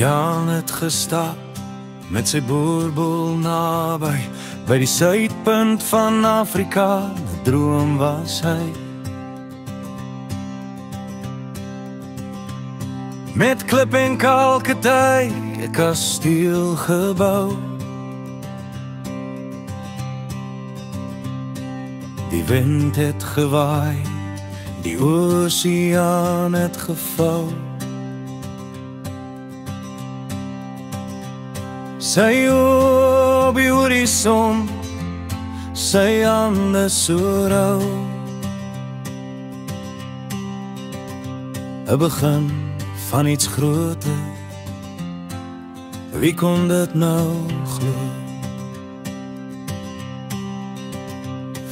Jan het gestap met sy boerboel naby, by die suidpunt van Afrika, 'n droom was hy. Met klip en kalketij, 'n kasteel gebou. Die wind het gewaai, die oseaan het gevou. Sy op die horizon, sy hande so rauw. 'n begin van iets groter, wie kon dit nou glo?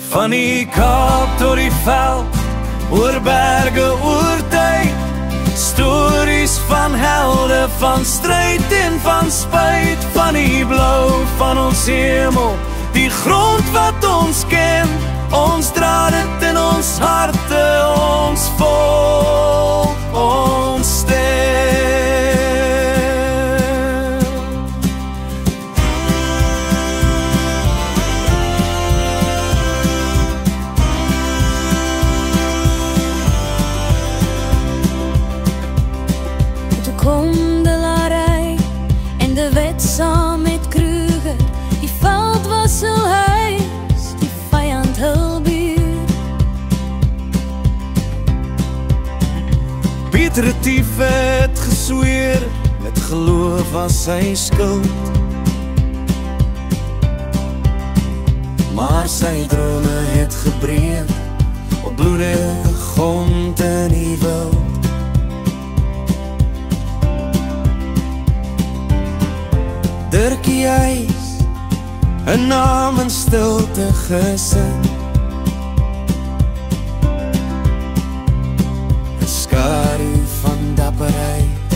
Van die Kaap tot die veld, oor berge, oor tyd, stories van helde, van stryd en van spyt, van die blou van ons hemel, die grond wat ons ken, ons dra dit in ons harte, ons volk, ons stem. Kom de larij en de wet saam met Kruger, die veld was hul huis, die vijand hul buur. Pieter Retief het gesweer, met geloof was sy skuld, maar sy drome het gebreek, op bloedige grond in die wild. Dirkie huis, 'n naam in stilte gesin, 'n skadu van dapperheid,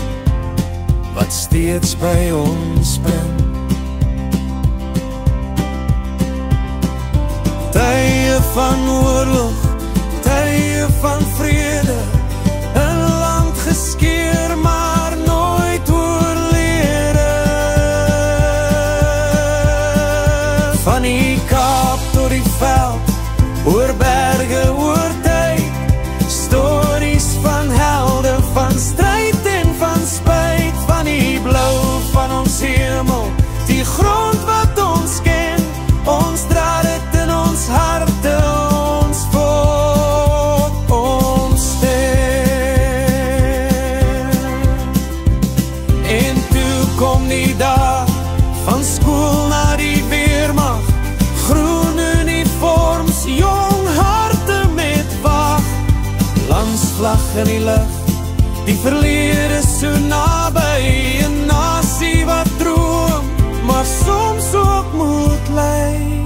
wat steeds by ons bring. Tye van oorlog, tye van vrede, 'n land geskeer, maar nooit oorlede. Van die Kaap tot die veld, oor berge, oor tyd, stories van helde, van stryd en van spyt, van die blou van ons hemel, die grond wat ons ken, ons dra dit in ons harte, ons volk, ons stem. En toe kom die dag van skool na die weermag, groen uniforms, jong harte met wag, landsvlag in die lucht, die verlede so naby, 'n nasie wat droom, maar soms ook moet ly.